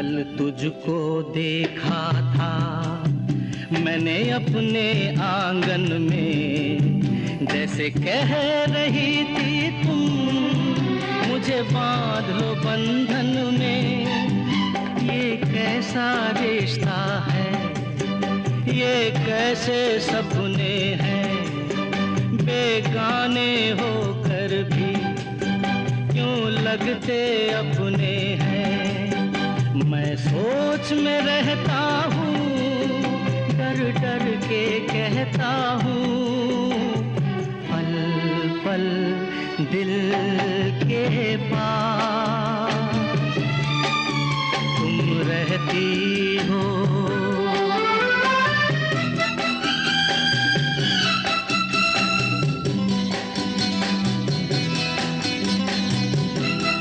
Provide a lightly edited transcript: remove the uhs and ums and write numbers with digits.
कल तुझको देखा था मैंने अपने आंगन में, जैसे कह रही थी तुम मुझे बांध लो बंधन में। ये कैसा रिश्ता है, ये कैसे सपने हैं, बेगाने होकर भी क्यों लगते अपने हैं। मैं सोच में रहता हूँ, डर डर के कहता हूँ, पल पल दिल के पास तुम रहती